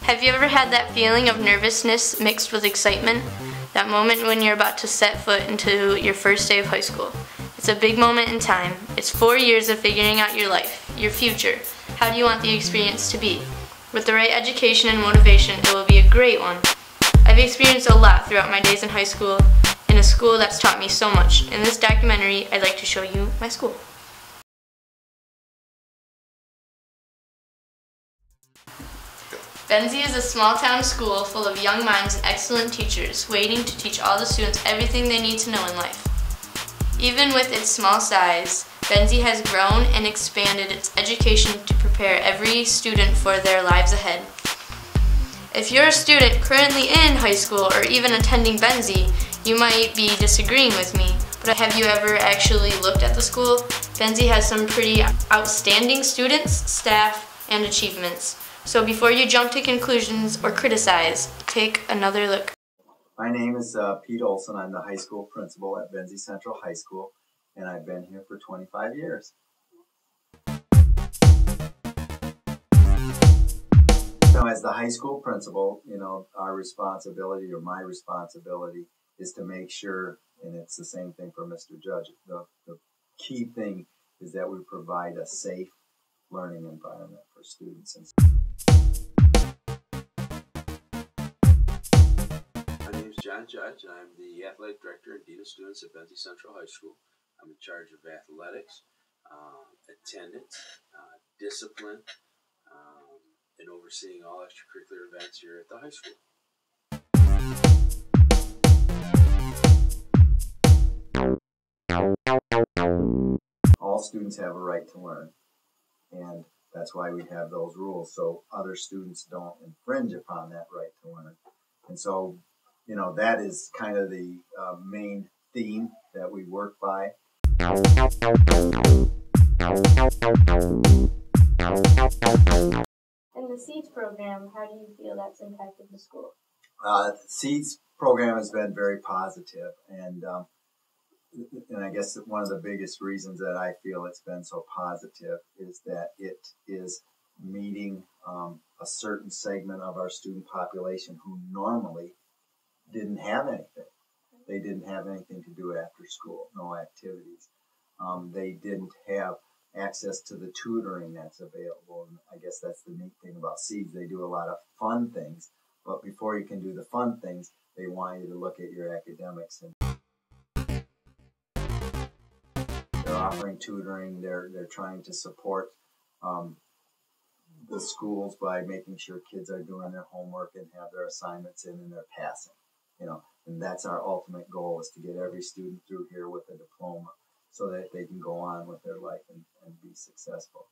Have you ever had that feeling of nervousness mixed with excitement? That moment when you're about to set foot into your first day of high school. It's a big moment in time. It's 4 years of figuring out your life, your future. How do you want the experience to be? With the right education and motivation, it will be a great one. I've experienced a lot throughout my days in high school, in a school that's taught me so much. In this documentary, I'd like to show you my school. Benzie is a small-town school full of young minds and excellent teachers, waiting to teach all the students everything they need to know in life. Even with its small size, Benzie has grown and expanded its education to prepare every student for their lives ahead. If you're a student currently in high school or even attending Benzie, you might be disagreeing with me, but have you ever actually looked at the school? Benzie has some pretty outstanding students, staff, and achievements. So before you jump to conclusions or criticize, take another look. My name is Pete Olson. I'm the high school principal at Benzie Central High School, and I've been here for 25 years. So as the high school principal, our responsibility, or my responsibility, is to make sure, and it's the same thing for Mr. Judge, the key thing is that we provide a safe learning environment for students. My name is John Judge, and I'm the athletic director and dean of students at Benzie Central High School. I'm in charge of athletics, attendance, discipline, and overseeing all extracurricular events here at the high school. All students have a right to learn, and that's why we have those rules, so other students don't infringe upon that right to learn. And so, that is kind of the main theme that we work by. In the SEEDS program, how do you feel that's impacted the school? The SEEDS program has been very positive, and I guess one of the biggest reasons that I feel it's been so positive is that it is meeting a certain segment of our student population who normally didn't have anything. They didn't have anything to do after school, no activities. They didn't have access to the tutoring that's available, and I guess that's the neat thing about SEEDS. They do a lot of fun things, but before you can do the fun things, they want you to look at your academics. And they're offering tutoring. They're trying to support the schools by making sure kids are doing their homework and have their assignments in and they're passing. And that's our ultimate goal, is to get every student through here with a diploma so that they can go on with their life and be successful.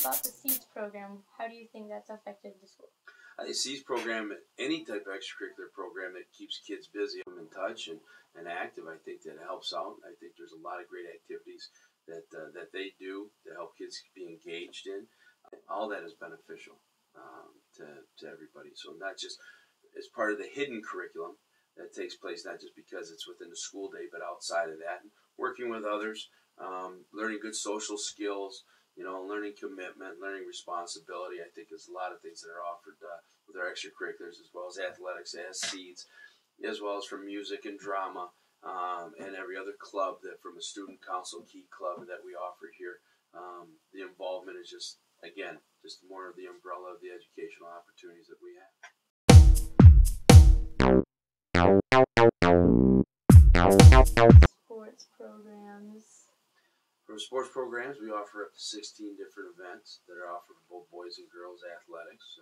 About the SEEDS program, how do you think that's affected the school? The SEEDS program, any type of extracurricular program that keeps kids busy and in touch and active, I think that helps out. I think there's a lot of great activities that they do to help kids be engaged in. All that is beneficial to everybody. So not just as part of the hidden curriculum that takes place, not just because it's within the school day, but outside of that, and working with others, learning good social skills, learning commitment, learning responsibility. I think there's a lot of things that are offered with our extracurriculars, as well as athletics, as SEEDS, as well as from music and drama, and every other club that from a student council key club that we offer here. The involvement is just more of the umbrella of the educational opportunities that we have. Sports programs. For sports programs, we offer up to 16 different events that are offered for both boys and girls athletics.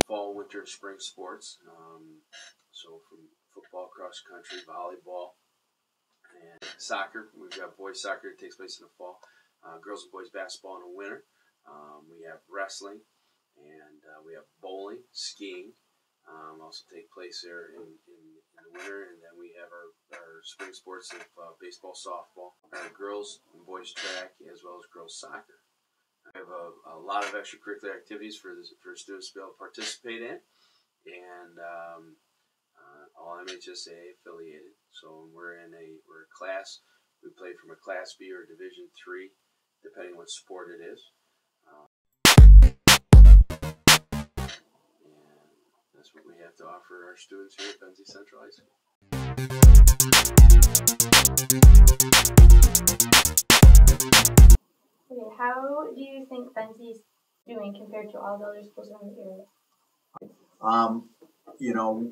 Fall, winter, and spring sports. So from football, cross country, volleyball, and soccer. We've got boys soccer that takes place in the fall. Girls and boys basketball in the winter. We have wrestling, and we have bowling, skiing. Also take place there in the winter, and then we have our spring sports of baseball, softball, girls and boys track, as well as girls soccer. We have a lot of extracurricular activities for students to be able to participate in, and all MHSA affiliated. So we're a class. We play from a Class B or Division III depending what sport it is. And that's what we have to offer our students here at Benzie Central High School. Okay, how do you think Benzie's doing compared to all the other schools around the area? You know,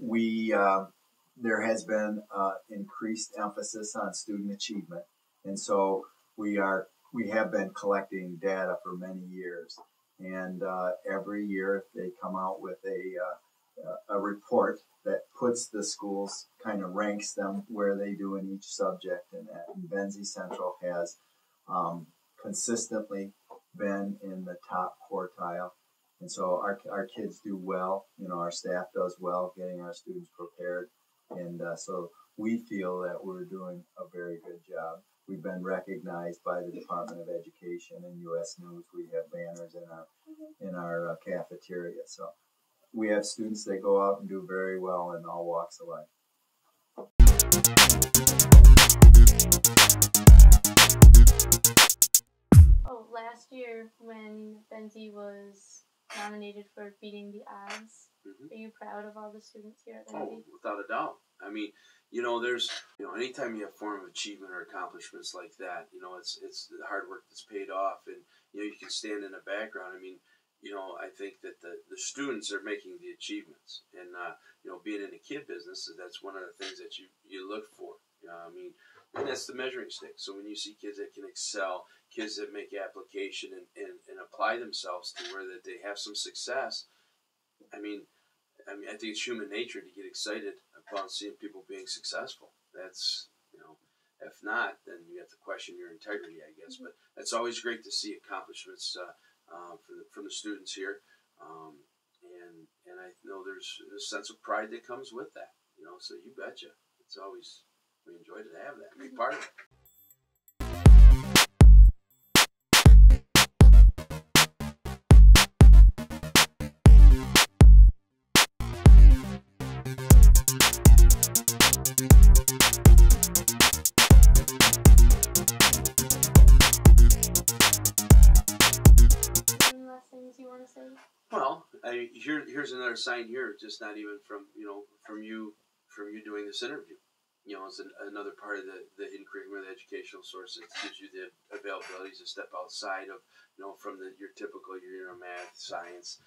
there has been increased emphasis on student achievement, and so we have been collecting data for many years, and every year they come out with a report that puts the schools, kind of ranks them where they do in each subject, and Benzie Central has consistently been in the top quartile. And so our kids do well, you know, our staff does well getting our students prepared. And so we feel that we're doing a very good job. We've been recognized by the Department of Education and U.S. News. We have banners in our cafeteria. So we have students that go out and do very well in all walks of life. Oh, last year when Benzie was nominated for beating the odds, are you proud of all the students here at Benzie? Oh, without a doubt. I mean, you know, anytime you have form of achievement or accomplishments like that, you know, it's the hard work that's paid off, and you know, you can stand in the background. I mean, you know, I think that the students are making the achievements, and you know, being in the kid business, that's one of the things that you look for. I mean, and that's the measuring stick. So when you see kids that can excel, kids that make application and apply themselves to where that they have some success, I think it's human nature to get excited upon seeing people being successful. That's, you know, if not, then you have to question your integrity, I guess. But it's always great to see accomplishments from the students here, and I know there's a sense of pride that comes with that. You know, so you betcha, it's always, we enjoy to have that, be part of it. Well, here's another sign here, just not even from you doing this interview. You know, it's another part of the hidden curriculum, the educational source. It gives you the availability to step outside of, you know, from your typical math, science.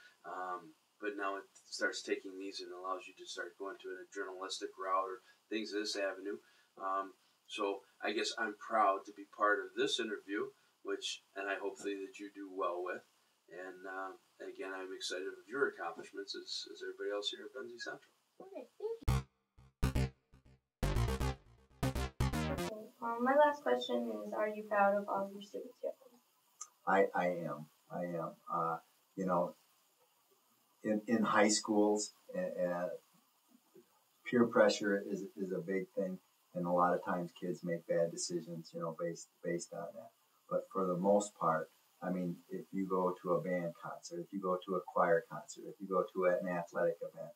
But now it starts taking these and allows you to start going to a journalistic route or things of this avenue. So I guess I'm proud to be part of this interview, and I hopefully that you do well with. And again, I'm excited of your accomplishments as everybody else here at Benzie Central. Okay, thank you. Okay, my last question is, are you proud of all of your students here? I am. You know, in high schools, peer pressure is a big thing, and a lot of times kids make bad decisions, you know, based on that. But for the most part, I mean, if you go to a band concert, if you go to a choir concert, if you go to an athletic event,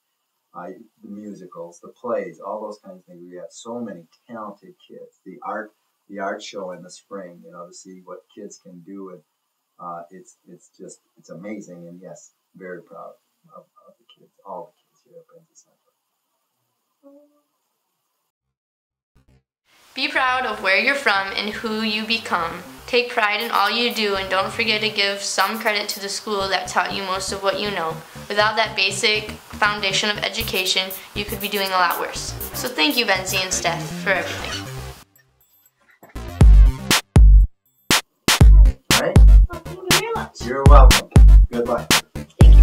the musicals, the plays, all those kinds of things, we have so many talented kids. The art show in the spring, you know, to see what kids can do, and it's amazing. And yes, very proud of the kids, all the kids here at Benzie Central. Be proud of where you're from and who you become. Take pride in all you do, and don't forget to give some credit to the school that taught you most of what you know. Without that basic foundation of education, you could be doing a lot worse. So thank you, Benzie and Steph, for everything. All right. Well, thank you very much. You're welcome. Good luck. Thank you.